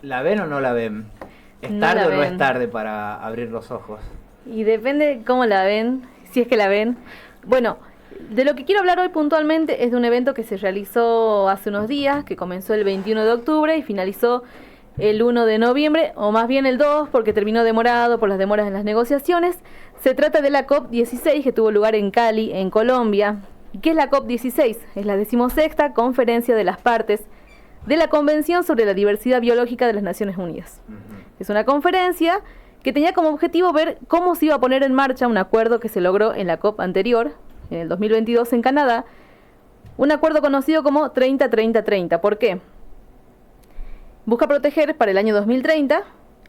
¿La ven o no la ven? ¿Es No tarde la o no es ven. tarde para abrir los ojos? Y depende cómo la ven, si es que la ven. Bueno, de lo que quiero hablar hoy puntualmente es de un evento que se realizó hace unos días, que comenzó el 21 de octubre y finalizó el 1 de noviembre, o más bien el 2, porque terminó demorado por las demoras en las negociaciones. Se trata de la COP16, que tuvo lugar en Cali, en Colombia. ¿Qué es la COP16? Es la 16ª conferencia de las partes de la Convención sobre la Diversidad Biológica de las Naciones Unidas. Es una conferencia que tenía como objetivo ver cómo se iba a poner en marcha un acuerdo que se logró en la COP anterior, en el 2022 en Canadá, un acuerdo conocido como 30-30-30. ¿Por qué? Busca proteger para el año 2030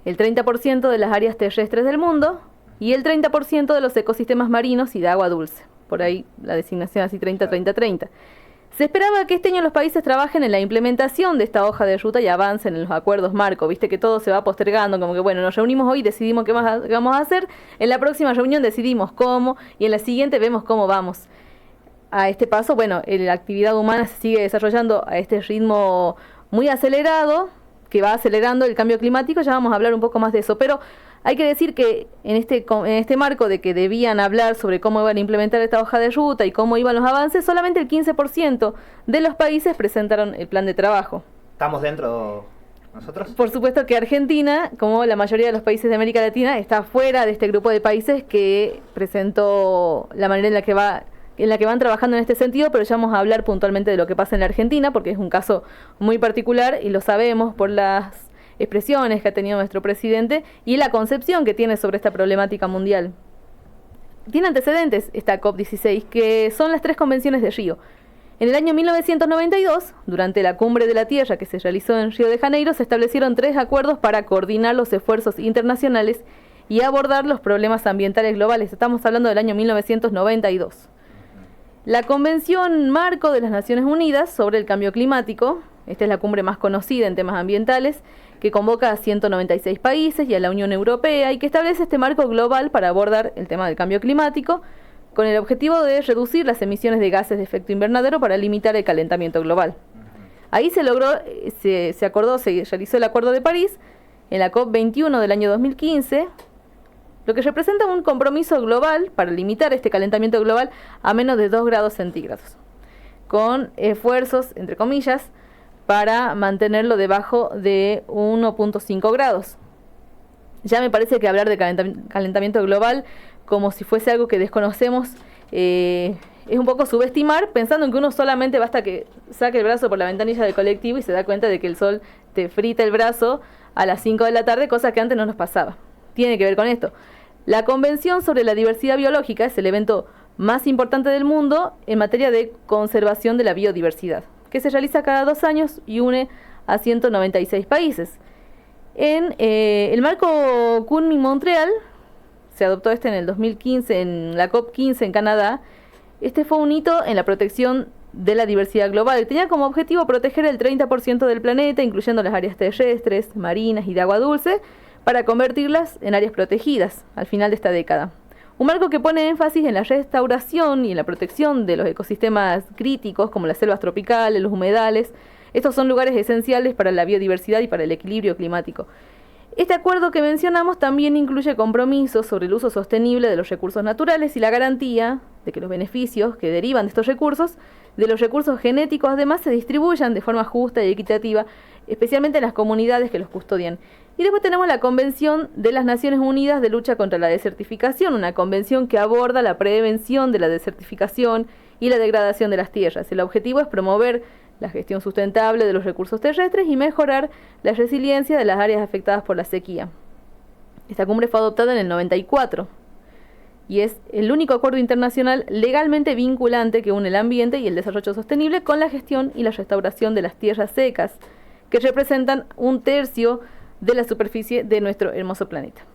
el 30% de las áreas terrestres del mundo y el 30% de los ecosistemas marinos y de agua dulce. Por ahí la designación así 30-30-30. Se esperaba que este año los países trabajen en la implementación de esta hoja de ruta y avancen en los acuerdos marco. Viste que todo se va postergando, como que bueno, nos reunimos hoy, decidimos qué vamos a hacer, en la próxima reunión decidimos cómo y en la siguiente vemos cómo vamos. A este paso, bueno, la actividad humana se sigue desarrollando a este ritmo muy acelerado, que va acelerando el cambio climático, ya vamos a hablar un poco más de eso, pero hay que decir que en este marco de que debían hablar sobre cómo iban a implementar esta hoja de ruta y cómo iban los avances, solamente el 15% de los países presentaron el plan de trabajo. ¿Estamos dentro nosotros? Por supuesto que Argentina, como la mayoría de los países de América Latina, está fuera de este grupo de países que presentó la manera en la que van trabajando en este sentido, pero ya vamos a hablar puntualmente de lo que pasa en la Argentina, porque es un caso muy particular y lo sabemos por las expresiones que ha tenido nuestro presidente y la concepción que tiene sobre esta problemática mundial. Tiene antecedentes esta COP16, que son las 3 convenciones de Río. En el año 1992, durante la Cumbre de la Tierra que se realizó en Río de Janeiro, se establecieron 3 acuerdos para coordinar los esfuerzos internacionales y abordar los problemas ambientales globales. Estamos hablando del año 1992. La Convención Marco de las Naciones Unidas sobre el Cambio Climático, esta es la cumbre más conocida en temas ambientales, que convoca a 196 países y a la Unión Europea y que establece este marco global para abordar el tema del cambio climático con el objetivo de reducir las emisiones de gases de efecto invernadero para limitar el calentamiento global. Ahí se logró, se realizó el Acuerdo de París en la COP21 del año 2015, lo que representa un compromiso global para limitar este calentamiento global a menos de 2 grados centígrados, con esfuerzos, entre comillas, para mantenerlo debajo de 1.5 grados. Ya me parece que hablar de calentamiento global como si fuese algo que desconocemos es un poco subestimar, pensando en que uno solamente basta que saque el brazo por la ventanilla del colectivo y se da cuenta de que el sol te frita el brazo a las 5 de la tarde, cosa que antes no nos pasaba. Tiene que ver con esto. La Convención sobre la Diversidad Biológica es el evento más importante del mundo en materia de conservación de la biodiversidad, que se realiza cada 2 años y une a 196 países. En el marco Kunming-Montreal, se adoptó en el 2015, en la COP15 en Canadá. Este fue un hito en la protección de la diversidad global. Tenía como objetivo proteger el 30% del planeta, incluyendo las áreas terrestres, marinas y de agua dulce, para convertirlas en áreas protegidas al final de esta década. Un marco que pone énfasis en la restauración y en la protección de los ecosistemas críticos, como las selvas tropicales, los humedales. Estos son lugares esenciales para la biodiversidad y para el equilibrio climático. Este acuerdo que mencionamos también incluye compromisos sobre el uso sostenible de los recursos naturales y la garantía de que los beneficios que derivan de estos recursos, de los recursos genéticos, además se distribuyan de forma justa y equitativa, especialmente en las comunidades que los custodian. Y después tenemos la Convención de las Naciones Unidas de Lucha contra la Desertificación, una convención que aborda la prevención de la desertificación y la degradación de las tierras. El objetivo es promover la gestión sustentable de los recursos terrestres y mejorar la resiliencia de las áreas afectadas por la sequía. Esta cumbre fue adoptada en el 94 y es el único acuerdo internacional legalmente vinculante que une el ambiente y el desarrollo sostenible con la gestión y la restauración de las tierras secas, que representan 1/3 de la superficie de nuestro hermoso planeta.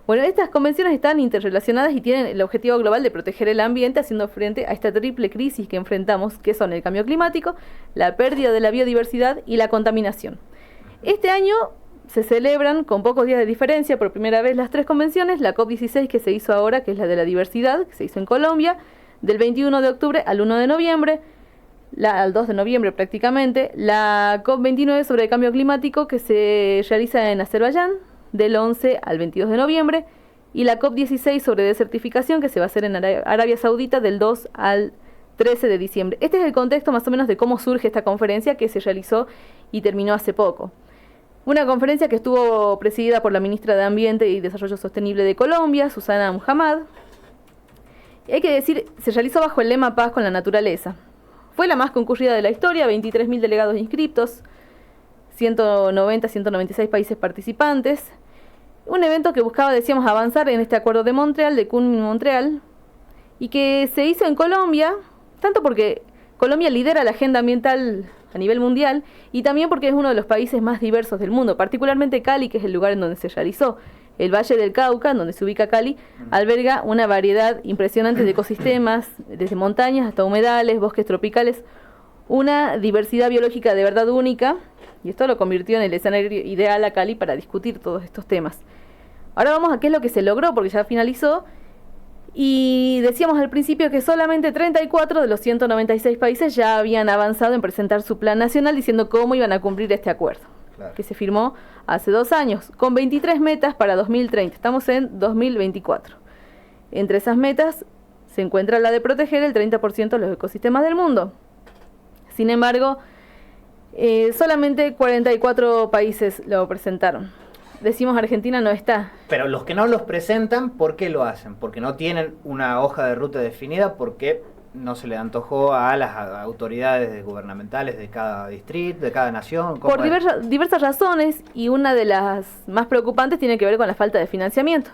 Bueno, estas convenciones están interrelacionadas y tienen el objetivo global de proteger el ambiente haciendo frente a esta triple crisis que enfrentamos, que son el cambio climático, la pérdida de la biodiversidad y la contaminación. Este año se celebran con pocos días de diferencia por primera vez las 3 convenciones, la COP16 que se hizo ahora, que es la de la diversidad, que se hizo en Colombia, del 21 de octubre al 1 de noviembre, al 2 de noviembre prácticamente, la COP29 sobre el cambio climático que se realiza en Azerbaiyán del 11 al 22 de noviembre y la COP16 sobre desertificación que se va a hacer en Arabia Saudita del 2 al 13 de diciembre. Este es el contexto más o menos de cómo surge esta conferencia que se realizó y terminó hace poco. Una conferencia que estuvo presidida por la ministra de Ambiente y Desarrollo Sostenible de Colombia, Susana Muhammad. Hay que decir, se realizó bajo el lema Paz con la naturaleza. Fue la más concurrida de la historia, 23.000 delegados inscriptos, 190, 196 países participantes. Un evento que buscaba, decíamos, avanzar en este acuerdo de Montreal, de Kunming-Montreal, y que se hizo en Colombia, tanto porque Colombia lidera la agenda ambiental a nivel mundial y también porque es uno de los países más diversos del mundo, particularmente Cali, que es el lugar en donde se realizó. El Valle del Cauca, en donde se ubica Cali, alberga una variedad impresionante de ecosistemas, desde montañas hasta humedales, bosques tropicales, una diversidad biológica de verdad única, y esto lo convirtió en el escenario ideal a Cali para discutir todos estos temas. Ahora vamos a qué es lo que se logró, porque ya finalizó, y decíamos al principio que solamente 34 de los 196 países ya habían avanzado en presentar su plan nacional diciendo cómo iban a cumplir este acuerdo. Claro. Que se firmó hace 2 años, con 23 metas para 2030. Estamos en 2024. Entre esas metas se encuentra la de proteger el 30% de los ecosistemas del mundo. Sin embargo, solamente 44 países lo presentaron. Decimos Argentina no está. Pero los que no los presentan, ¿por qué lo hacen? Porque no tienen una hoja de ruta definida, porque no se le antojó a las autoridades gubernamentales de cada distrito, de cada nación. Por diversas razones, y una de las más preocupantes tiene que ver con la falta de financiamiento,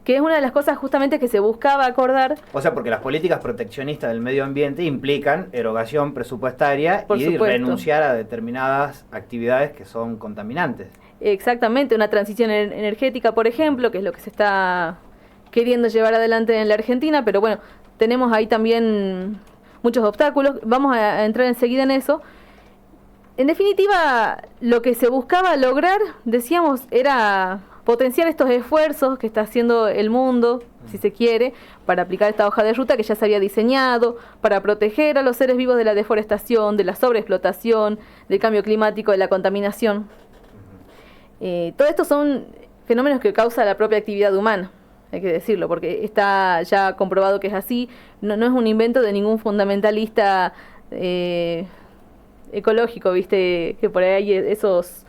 que es una de las cosas justamente que se buscaba acordar. O sea, porque las políticas proteccionistas del medio ambiente implican erogación presupuestaria y supuesto, renunciar a determinadas actividades que son contaminantes. Exactamente, una transición energética, por ejemplo, que es lo que se está queriendo llevar adelante en la Argentina, pero bueno, tenemos ahí también muchos obstáculos, vamos a entrar enseguida en eso. En definitiva, lo que se buscaba lograr, decíamos, era potenciar estos esfuerzos que está haciendo el mundo, si se quiere, para aplicar esta hoja de ruta que ya se había diseñado, para proteger a los seres vivos de la deforestación, de la sobreexplotación, del cambio climático, de la contaminación. Todo esto son fenómenos que causa la propia actividad humana, hay que decirlo, porque está ya comprobado que es así, no es un invento de ningún fundamentalista ecológico, viste, que por ahí hay esos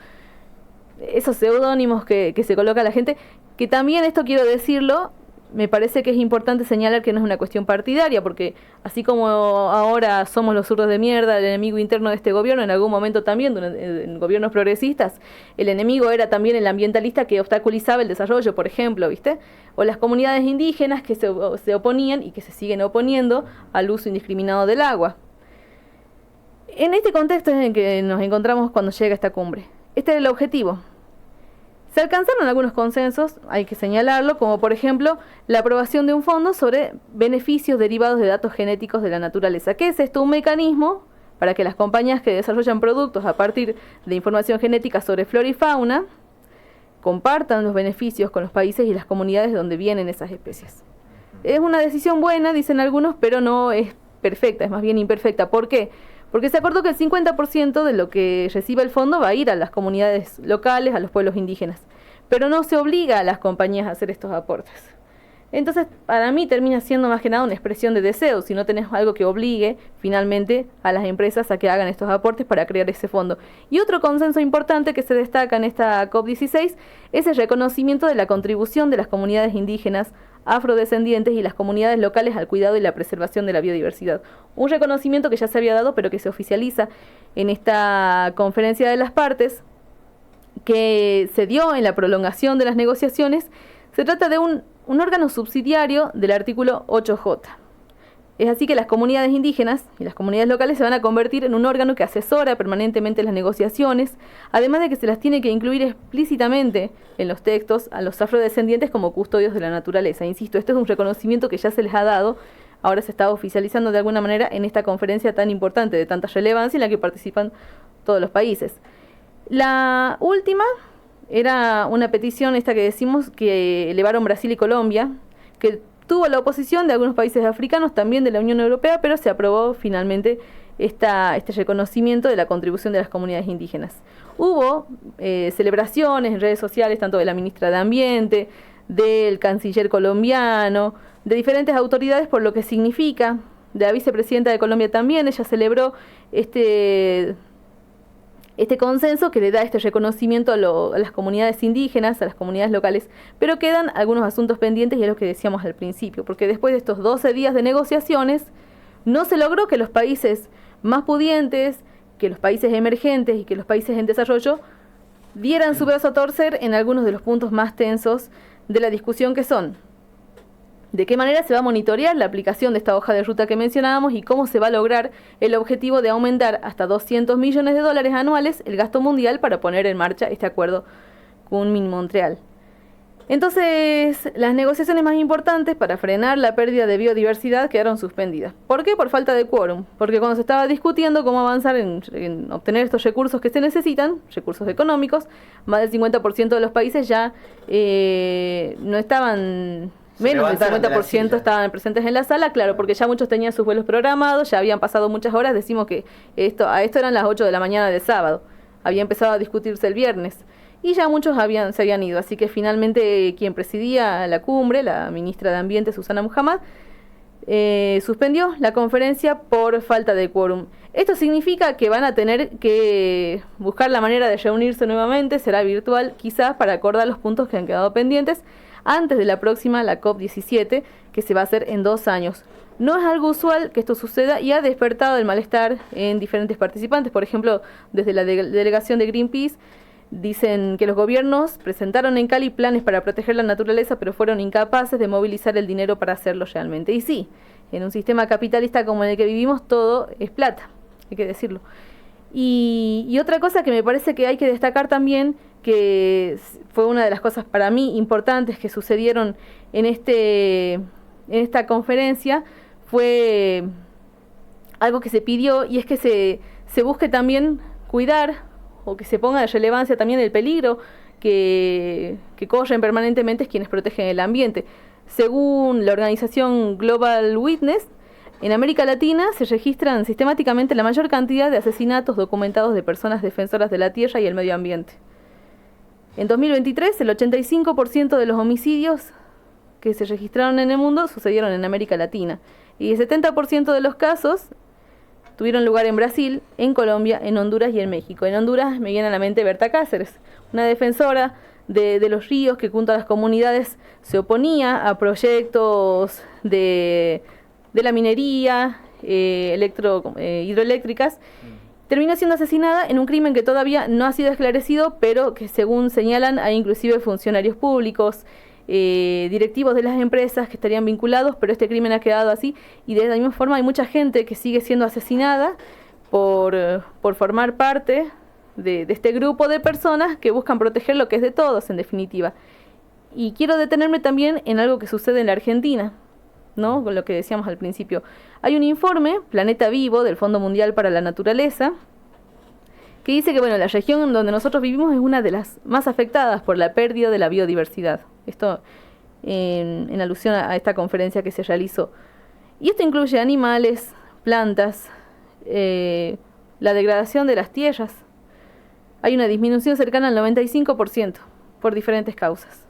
seudónimos que se coloca a la gente, que también esto quiero decirlo, me parece que es importante señalar que no es una cuestión partidaria, porque así como ahora somos los zurdos de mierda, el enemigo interno de este gobierno, en algún momento también, en gobiernos progresistas, el enemigo era también el ambientalista que obstaculizaba el desarrollo, por ejemplo, ¿viste? O las comunidades indígenas que se oponían y que se siguen oponiendo al uso indiscriminado del agua. En este contexto es en que nos encontramos cuando llega esta cumbre. Este era el objetivo. Se alcanzaron algunos consensos, hay que señalarlo, como por ejemplo la aprobación de un fondo sobre beneficios derivados de datos genéticos de la naturaleza. ¿Qué es esto? Un mecanismo para que las compañías que desarrollan productos a partir de información genética sobre flora y fauna compartan los beneficios con los países y las comunidades donde vienen esas especies. Es una decisión buena, dicen algunos, pero no es perfecta, es más bien imperfecta. ¿Por qué? Porque se acordó que el 50% de lo que reciba el fondo va a ir a las comunidades locales, a los pueblos indígenas. Pero no se obliga a las compañías a hacer estos aportes. Entonces, para mí termina siendo más que nada una expresión de deseo, si no tenés algo que obligue finalmente a las empresas a que hagan estos aportes para crear ese fondo. Y otro consenso importante que se destaca en esta COP16 es el reconocimiento de la contribución de las comunidades indígenas, afrodescendientes y las comunidades locales al cuidado y la preservación de la biodiversidad. Un reconocimiento que ya se había dado, pero que se oficializa en esta conferencia de las partes, que se dio en la prolongación de las negociaciones. Se trata de un órgano subsidiario del artículo 8J. Es así que las comunidades indígenas y las comunidades locales se van a convertir en un órgano que asesora permanentemente las negociaciones, además de que se las tiene que incluir explícitamente en los textos a los afrodescendientes como custodios de la naturaleza. Insisto, esto es un reconocimiento que ya se les ha dado, ahora se está oficializando de alguna manera en esta conferencia tan importante, de tanta relevancia, en la que participan todos los países. La última era una petición, esta que decimos, que elevaron Brasil y Colombia, que tuvo la oposición de algunos países africanos, también de la Unión Europea, pero se aprobó finalmente este reconocimiento de la contribución de las comunidades indígenas. Hubo celebraciones en redes sociales, tanto de la ministra de Ambiente, del canciller colombiano, de diferentes autoridades por lo que significa, de la vicepresidenta de Colombia también. Ella celebró este consenso que le da este reconocimiento a las comunidades indígenas, a las comunidades locales, pero quedan algunos asuntos pendientes, y es lo que decíamos al principio, porque después de estos 12 días de negociaciones, no se logró que los países más pudientes, que los países emergentes y que los países en desarrollo dieran su brazo a torcer en algunos de los puntos más tensos de la discusión, que son de qué manera se va a monitorear la aplicación de esta hoja de ruta que mencionábamos y cómo se va a lograr el objetivo de aumentar hasta $200 millones anuales el gasto mundial para poner en marcha este acuerdo Kunming-Montreal. Entonces, las negociaciones más importantes para frenar la pérdida de biodiversidad quedaron suspendidas. ¿Por qué? Por falta de quórum. Porque cuando se estaba discutiendo cómo avanzar en obtener estos recursos que se necesitan, recursos económicos, más del 50% de los países ya no estaban... Menos del 50% estaban presentes en la sala, claro, porque ya muchos tenían sus vuelos programados, ya habían pasado muchas horas. Decimos que a esto eran las 8 de la mañana del sábado, había empezado a discutirse el viernes, y ya muchos se habían ido. Así que finalmente quien presidía la cumbre, la ministra de Ambiente, Susana Muhammad, suspendió la conferencia por falta de quórum. Esto significa que van a tener que buscar la manera de reunirse nuevamente, será virtual quizás, para acordar los puntos que han quedado pendientes antes de la próxima, la COP17, que se va a hacer en 2 años. No es algo usual que esto suceda y ha despertado el malestar en diferentes participantes. Por ejemplo, desde la delegación de Greenpeace dicen que los gobiernos presentaron en Cali planes para proteger la naturaleza, pero fueron incapaces de movilizar el dinero para hacerlo realmente. Y sí, en un sistema capitalista como en el que vivimos, todo es plata, hay que decirlo. Y otra cosa que me parece que hay que destacar también, que fue una de las cosas para mí importantes que sucedieron en esta conferencia, fue algo que se pidió, y es que se busque también cuidar, o que se ponga de relevancia también el peligro que corren permanentemente quienes protegen el ambiente. Según la organización Global Witness, en América Latina se registran sistemáticamente la mayor cantidad de asesinatos documentados de personas defensoras de la tierra y el medio ambiente. En 2023, el 85% de los homicidios que se registraron en el mundo sucedieron en América Latina, y el 70% de los casos tuvieron lugar en Brasil, en Colombia, en Honduras y en México. En Honduras me viene a la mente Berta Cáceres, una defensora de los ríos que junto a las comunidades se oponía a proyectos de la minería, hidroeléctricas. Terminó siendo asesinada en un crimen que todavía no ha sido esclarecido, pero que, según señalan, hay inclusive funcionarios públicos, directivos de las empresas que estarían vinculados, pero este crimen ha quedado así. Y de la misma forma hay mucha gente que sigue siendo asesinada por formar parte de este grupo de personas que buscan proteger lo que es de todos, en definitiva. Y quiero detenerme también en algo que sucede en la Argentina, ¿no? Con lo que decíamos al principio. Hay un informe, Planeta Vivo, del Fondo Mundial para la Naturaleza, que dice que la región donde nosotros vivimos es una de las más afectadas por la pérdida de la biodiversidad. Esto en alusión a esta conferencia que se realizó. Y esto incluye animales, plantas, la degradación de las tierras. Hay una disminución cercana al 95% por diferentes causas.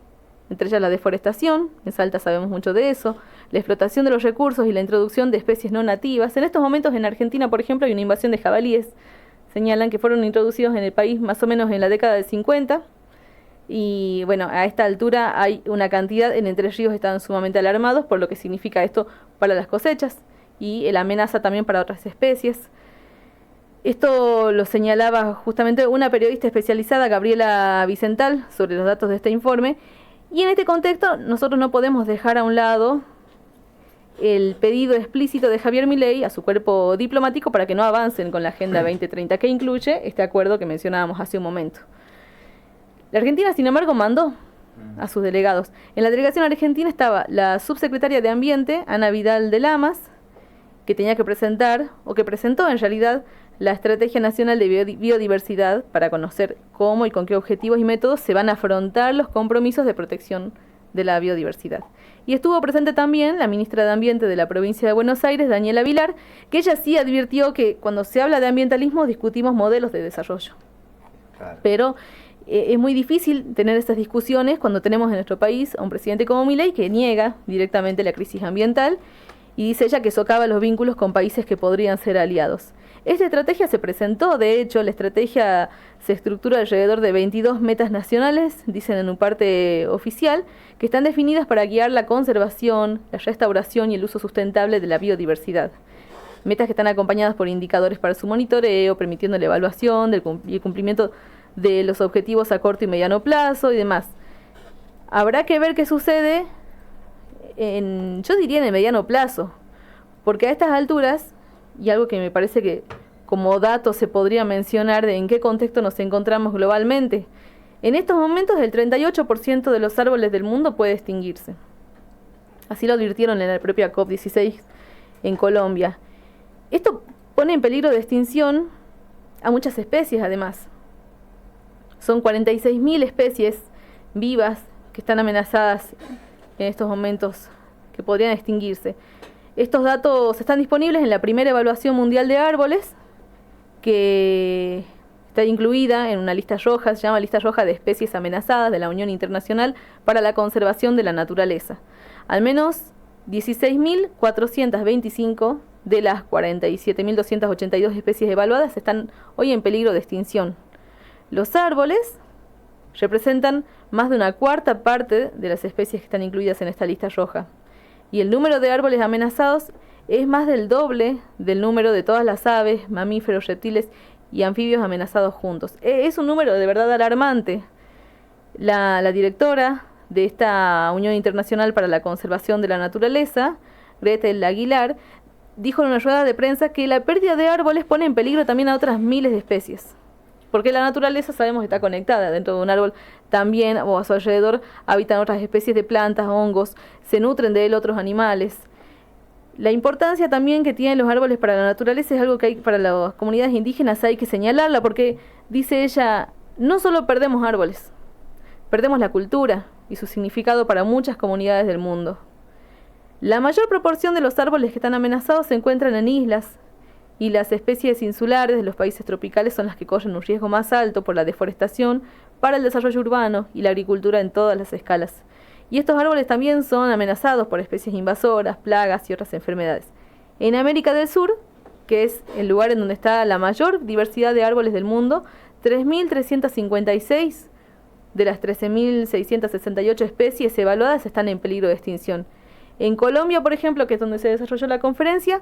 Entre ellas la deforestación, en Salta sabemos mucho de eso, la explotación de los recursos y la introducción de especies no nativas. En estos momentos en Argentina, por ejemplo, hay una invasión de jabalíes. Señalan que fueron introducidos en el país más o menos en la década del 50. Y a esta altura hay una cantidad, en Entre Ríos están sumamente alarmados por lo que significa esto para las cosechas y la amenaza también para otras especies. Esto lo señalaba justamente una periodista especializada, Gabriela Vicental, sobre los datos de este informe. Y en este contexto nosotros no podemos dejar a un lado el pedido explícito de Javier Milei a su cuerpo diplomático para que no avancen con la Agenda 2030, que incluye este acuerdo que mencionábamos hace un momento. La Argentina, sin embargo, mandó a sus delegados. En la delegación argentina estaba la subsecretaria de Ambiente, Ana Vidal de Lamas, que tenía que presentar, o que presentó en realidad, la Estrategia Nacional de Biodiversidad para conocer cómo y con qué objetivos y métodos se van a afrontar los compromisos de protección de la biodiversidad. Y estuvo presente también la ministra de Ambiente de la provincia de Buenos Aires, Daniela Vilar, que ella sí advirtió que cuando se habla de ambientalismo discutimos modelos de desarrollo. Claro. Pero es muy difícil tener estas discusiones cuando tenemos en nuestro país a un presidente como Milei que niega directamente la crisis ambiental y dice ella que socava los vínculos con países que podrían ser aliados. Esta estrategia se presentó, de hecho, la estrategia se estructura alrededor de 22 metas nacionales, dicen en un parte oficial, que están definidas para guiar la conservación, la restauración y el uso sustentable de la biodiversidad. Metas que están acompañadas por indicadores para su monitoreo, permitiendo la evaluación y el cumplimiento de los objetivos a corto y mediano plazo y demás. Habrá que ver qué sucede yo diría en el mediano plazo, porque a estas alturas, y algo que me parece que como dato se podría mencionar de en qué contexto nos encontramos globalmente, en estos momentos el 38% de los árboles del mundo puede extinguirse. Así lo advirtieron en la propia COP16 en Colombia. Esto pone en peligro de extinción a muchas especies además. Son 46.000 especies vivas que están amenazadas en estos momentos, que podrían extinguirse. Estos datos están disponibles en la primera evaluación mundial de árboles, que está incluida en una lista roja, se llama Lista Roja de Especies Amenazadas de la Unión Internacional para la Conservación de la Naturaleza. Al menos 16.425 de las 47.282 especies evaluadas están hoy en peligro de extinción. Los árboles representan más de una cuarta parte de las especies que están incluidas en esta lista roja. Y el número de árboles amenazados es más del doble del número de todas las aves, mamíferos, reptiles y anfibios amenazados juntos. Es un número de verdad alarmante. La directora de esta Unión Internacional para la Conservación de la Naturaleza, Gretel Aguilar, dijo en una rueda de prensa que la pérdida de árboles pone en peligro también a otras miles de especies. Porque la naturaleza sabemos está conectada. Dentro de un árbol también o a su alrededor habitan otras especies de plantas, hongos, se nutren de él otros animales. La importancia también que tienen los árboles para la naturaleza es algo que hay para las comunidades indígenas, hay que señalarla porque, dice ella, no solo perdemos árboles, perdemos la cultura y su significado para muchas comunidades del mundo. La mayor proporción de los árboles que están amenazados se encuentran en islas, y las especies insulares de los países tropicales son las que corren un riesgo más alto por la deforestación para el desarrollo urbano y la agricultura en todas las escalas. Y estos árboles también son amenazados por especies invasoras, plagas y otras enfermedades. En América del Sur, que es el lugar en donde está la mayor diversidad de árboles del mundo, 3.356 de las 13.668 especies evaluadas están en peligro de extinción. En Colombia, por ejemplo, que es donde se desarrolló la conferencia,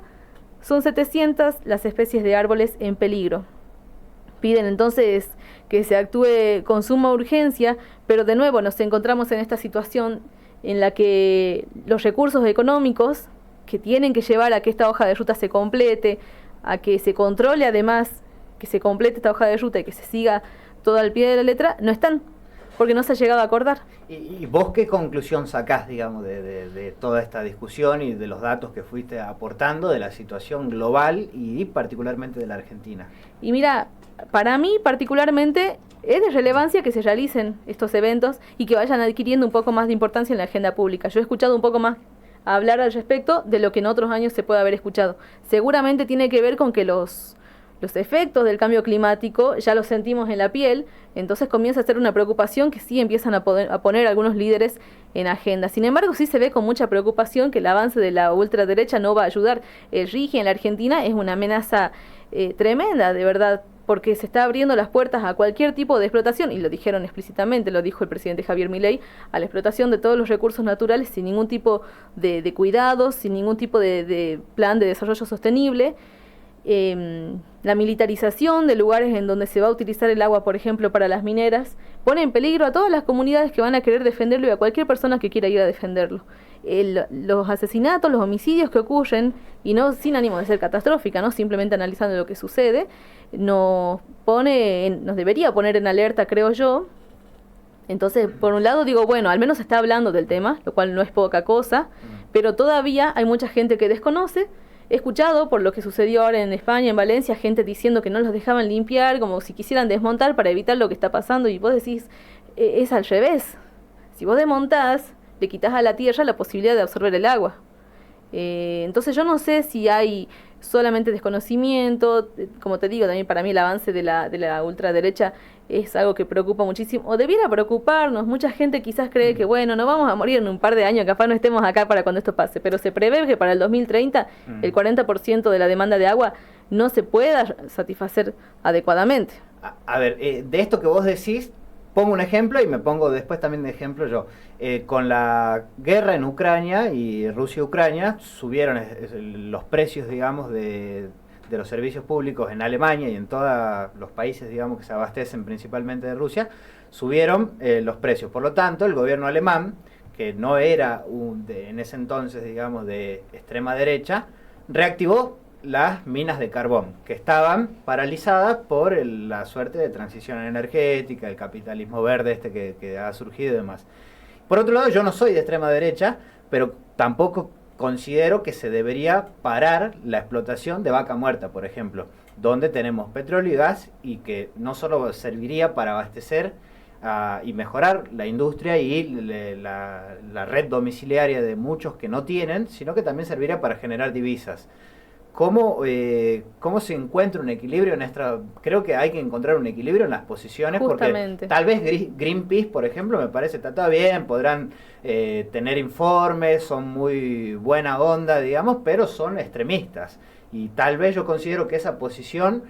son 700 las especies de árboles en peligro. Piden entonces que se actúe con suma urgencia, pero de nuevo nos encontramos en esta situación en la que los recursos económicos que tienen que llevar a que esta hoja de ruta se complete, a que se controle además, que se complete esta hoja de ruta y que se siga todo al pie de la letra, no están, porque no se ha llegado a acordar. ¿Y vos qué conclusión sacás, digamos, de toda esta discusión y de los datos que fuiste aportando de la situación global y particularmente de la Argentina? Y mira, para mí particularmente es de relevancia que se realicen estos eventos y que vayan adquiriendo un poco más de importancia en la agenda pública. Yo he escuchado un poco más hablar al respecto de lo que en otros años se puede haber escuchado. Seguramente tiene que ver con que los efectos del cambio climático ya los sentimos en la piel, entonces comienza a ser una preocupación que sí empiezan a poner algunos líderes en agenda. Sin embargo, sí se ve con mucha preocupación que el avance de la ultraderecha no va a ayudar. El RIGI en la Argentina es una amenaza tremenda, de verdad, porque se está abriendo las puertas a cualquier tipo de explotación, y lo dijeron explícitamente, lo dijo el presidente Javier Milei, a la explotación de todos los recursos naturales sin ningún tipo de cuidados, sin ningún tipo de plan de desarrollo sostenible. La militarización de lugares en donde se va a utilizar el agua, por ejemplo, para las mineras, pone en peligro a todas las comunidades que van a querer defenderlo y a cualquier persona que quiera ir a defenderlo. Los asesinatos, los homicidios que ocurren, y no sin ánimo de ser catastrófica, no simplemente analizando lo que sucede, nos debería poner en alerta, creo yo. Entonces, por un lado digo, bueno, al menos se está hablando del tema, lo cual no es poca cosa, pero todavía hay mucha gente que desconoce. He escuchado, por lo que sucedió ahora en España, en Valencia, gente diciendo que no los dejaban limpiar, como si quisieran desmontar para evitar lo que está pasando, y vos decís, es al revés. Si vos desmontás, le quitas a la tierra la posibilidad de absorber el agua. Entonces yo no sé si hay solamente desconocimiento, como te digo, también para mí el avance de la ultraderecha es algo que preocupa muchísimo, o debiera preocuparnos. Mucha gente quizás cree que, bueno, no vamos a morir en un par de años, capaz no estemos acá para cuando esto pase, pero se prevé que para el 2030 el 40% de la demanda de agua no se pueda satisfacer adecuadamente. A ver, de esto que vos decís, pongo un ejemplo y me pongo después también de ejemplo yo. Con la guerra en Ucrania y Rusia-Ucrania, subieron los precios, digamos, de los servicios públicos en Alemania y en todos los países, digamos, que se abastecen principalmente de Rusia, subieron los precios. Por lo tanto, el gobierno alemán, que no era en ese entonces, digamos, de extrema derecha, reactivó las minas de carbón, que estaban paralizadas por la suerte de transición energética, el capitalismo verde que ha surgido y demás. Por otro lado, yo no soy de extrema derecha, pero tampoco considero que se debería parar la explotación de Vaca Muerta, por ejemplo, donde tenemos petróleo y gas y que no solo serviría para abastecer y mejorar la industria y la red domiciliaria de muchos que no tienen, sino que también serviría para generar divisas. ¿Cómo se encuentra un equilibrio en esta? Creo que hay que encontrar un equilibrio en las posiciones. Justamente. Porque tal vez Greenpeace, por ejemplo, me parece está todo bien, podrán tener informes, son muy buena onda, digamos, pero son extremistas. Y tal vez yo considero que esa posición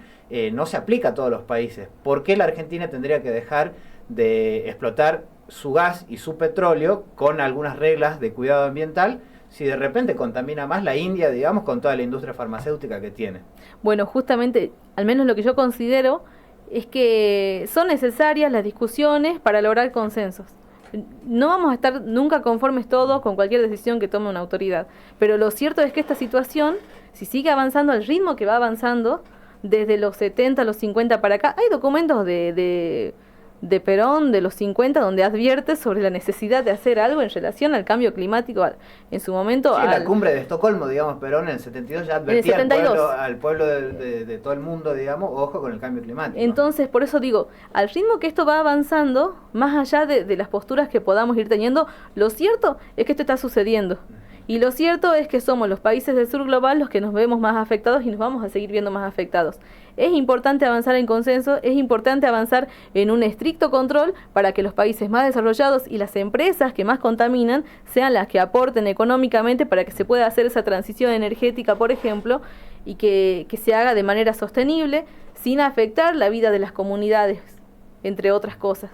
no se aplica a todos los países. ¿Por qué la Argentina tendría que dejar de explotar su gas y su petróleo con algunas reglas de cuidado ambiental, si de repente contamina más la India, digamos, con toda la industria farmacéutica que tiene? Bueno, justamente, al menos lo que yo considero es que son necesarias las discusiones para lograr consensos. No vamos a estar nunca conformes todos con cualquier decisión que tome una autoridad, pero lo cierto es que esta situación, si sigue avanzando al ritmo que va avanzando, desde los 70, los 50 para acá, hay documentos de Perón de los 50 donde advierte sobre la necesidad de hacer algo en relación al cambio climático en su momento. Sí, la cumbre de Estocolmo, digamos, Perón en el 72 ya advertía al pueblo de todo el mundo, digamos, ojo con el cambio climático. Entonces, por eso digo, al ritmo que esto va avanzando, más allá de las posturas que podamos ir teniendo, lo cierto es que esto está sucediendo. Y lo cierto es que somos los países del sur global los que nos vemos más afectados y nos vamos a seguir viendo más afectados. Es importante avanzar en consenso, es importante avanzar en un estricto control para que los países más desarrollados y las empresas que más contaminan sean las que aporten económicamente para que se pueda hacer esa transición energética, por ejemplo, y que se haga de manera sostenible sin afectar la vida de las comunidades, entre otras cosas.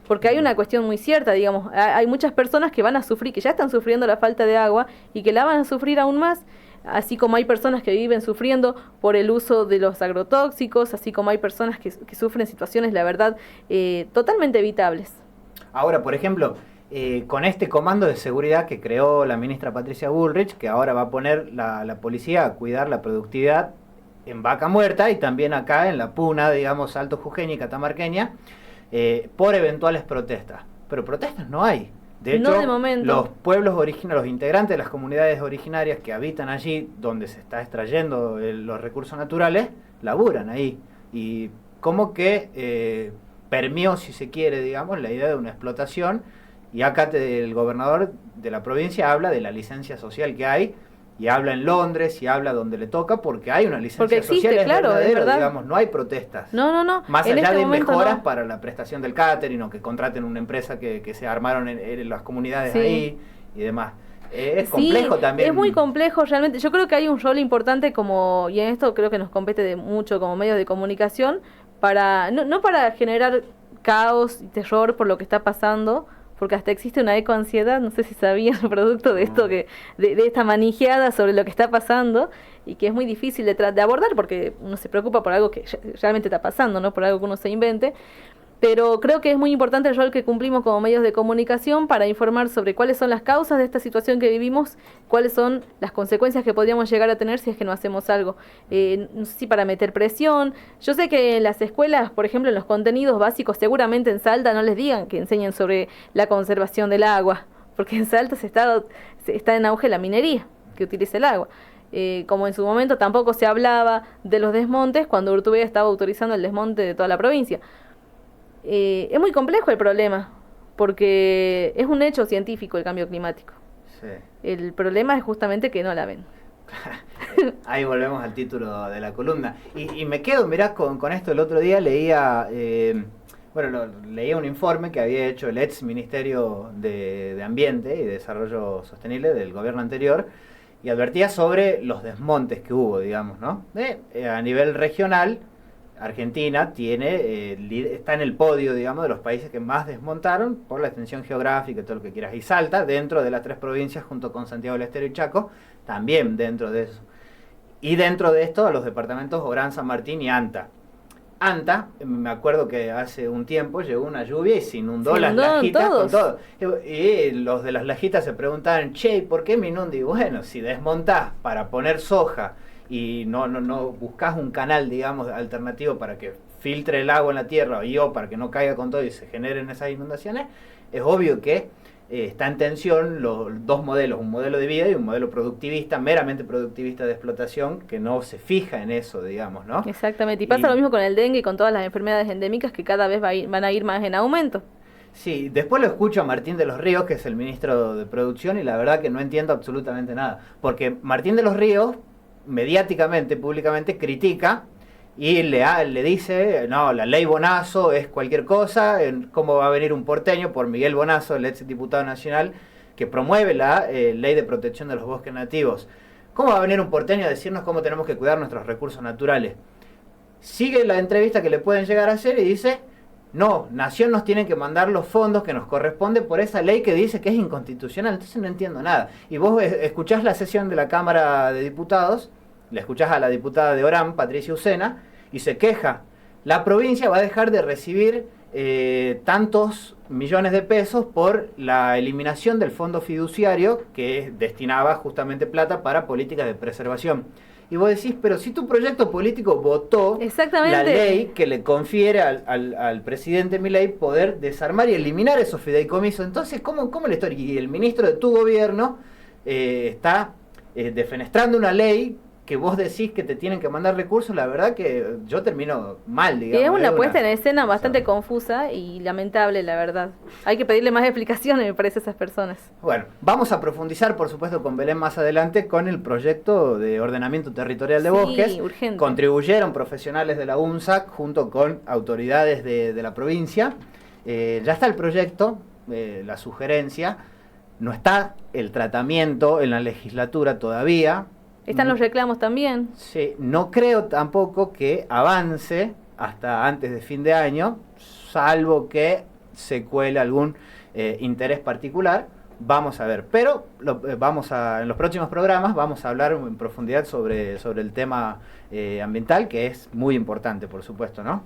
Porque hay una cuestión muy cierta, digamos, hay muchas personas que van a sufrir, que ya están sufriendo la falta de agua y que la van a sufrir aún más, así como hay personas que viven sufriendo por el uso de los agrotóxicos, así como hay personas que sufren situaciones, la verdad, totalmente evitables. Ahora, por ejemplo, con este comando de seguridad que creó la ministra Patricia Bullrich, que ahora va a poner la policía a cuidar la productividad en Vaca Muerta y también acá en la Puna, digamos, Alto Jujeña y Catamarqueña, por eventuales protestas. Pero protestas no hay. De hecho, no de momento. Los pueblos originarios, los integrantes de las comunidades originarias que habitan allí, donde se está extrayendo los recursos naturales, laburan ahí. Y como que permeó, si se quiere, digamos, la idea de una explotación. Y acá el gobernador de la provincia habla de la licencia social que hay, y habla en Londres y habla donde le toca, porque hay una licencia existe, social, claro, es verdad. digamos, no hay protestas. No. Más en allá este de momento mejoras no. para la prestación del catering o que contraten una empresa que se armaron en las comunidades Sí. ahí y demás. Es complejo también. Es muy complejo realmente. Yo creo que hay un rol importante y en esto creo que nos compete mucho como medios de comunicación, para no para generar caos y terror por lo que está pasando, porque hasta existe una ecoansiedad, no sé si sabían, producto de esto, de esta manijeada sobre lo que está pasando, y que es muy difícil de abordar, porque uno se preocupa por algo que realmente está pasando, no por algo que uno se invente. Pero creo que es muy importante el rol que cumplimos como medios de comunicación para informar sobre cuáles son las causas de esta situación que vivimos, cuáles son las consecuencias que podríamos llegar a tener si es que no hacemos algo. No sé si para meter presión. Yo sé que en las escuelas, por ejemplo, en los contenidos básicos, seguramente en Salta no les digan que enseñen sobre la conservación del agua, porque en Salta está en auge la minería que utiliza el agua. Como en su momento tampoco se hablaba de los desmontes cuando Urtubey estaba autorizando el desmonte de toda la provincia. Es muy complejo el problema, porque es un hecho científico el cambio climático. Sí. El problema es justamente que no la ven. Ahí volvemos al título de la columna. Y me quedo, mirá, con esto. El otro día leía, leía un informe que había hecho el ex Ministerio de Ambiente y Desarrollo Sostenible del gobierno anterior, y advertía sobre los desmontes que hubo, digamos, ¿no? A nivel regional, Argentina está en el podio, digamos, de los países que más desmontaron por la extensión geográfica y todo lo que quieras. Y Salta, dentro de las 3 provincias, junto con Santiago del Estero y Chaco, también dentro de eso. Y dentro de esto, a los departamentos Orán, San Martín y Anta. Anta, me acuerdo que hace un tiempo llegó una lluvia y se inundó las lajitas con todo. Y los de las lajitas se preguntaban, che, ¿por qué me inunda? Y bueno, si desmontás para poner soja y no buscás un canal, digamos, alternativo para que filtre el agua en la tierra o para que no caiga con todo y se generen esas inundaciones, es obvio que está en tensión los dos modelos, un modelo de vida y un modelo productivista, meramente productivista de explotación, que no se fija en eso, digamos, ¿no? Exactamente, y pasa lo mismo con el dengue y con todas las enfermedades endémicas que cada vez van a ir más en aumento. Sí, después lo escucho a Martín de los Ríos, que es el ministro de Producción, y la verdad que no entiendo absolutamente nada, porque Martín de los Ríos, mediáticamente, públicamente, critica y le dice, no, la ley Bonazo es cualquier cosa, ¿cómo va a venir un porteño por Miguel Bonazo, el ex diputado nacional, que promueve la ley de protección de los bosques nativos? ¿Cómo va a venir un porteño a decirnos cómo tenemos que cuidar nuestros recursos naturales? Sigue la entrevista que le pueden llegar a hacer y dice, no, Nación nos tiene que mandar los fondos que nos corresponde por esa ley que dice que es inconstitucional. Entonces no entiendo nada. Y vos escuchás la sesión de la Cámara de Diputados, le escuchás a la diputada de Orán, Patricia Ucena, y se queja. La provincia va a dejar de recibir tantos millones de pesos por la eliminación del fondo fiduciario que destinaba justamente plata para políticas de preservación. Y vos decís, pero si tu proyecto político votó la ley que le confiere al presidente Milei poder desarmar y eliminar esos fideicomisos, entonces, ¿cómo la historia? Y el ministro de tu gobierno está defenestrando una ley que vos decís que te tienen que mandar recursos. La verdad que yo termino mal, digamos. Es una puesta en escena bastante confusa y lamentable, la verdad. Hay que pedirle más explicaciones, me parece, a esas personas. Bueno, vamos a profundizar, por supuesto, con Belén más adelante con el proyecto de ordenamiento territorial de bosques. Urgente. Contribuyeron profesionales de la UNSAC junto con autoridades de la provincia. Ya está el proyecto, la sugerencia. No está el tratamiento en la legislatura todavía. Están los reclamos también. Sí, no creo tampoco que avance hasta antes de fin de año, salvo que se cuele algún interés particular. Vamos a ver, pero en los próximos programas vamos a hablar en profundidad sobre el tema ambiental, que es muy importante, por supuesto, ¿no?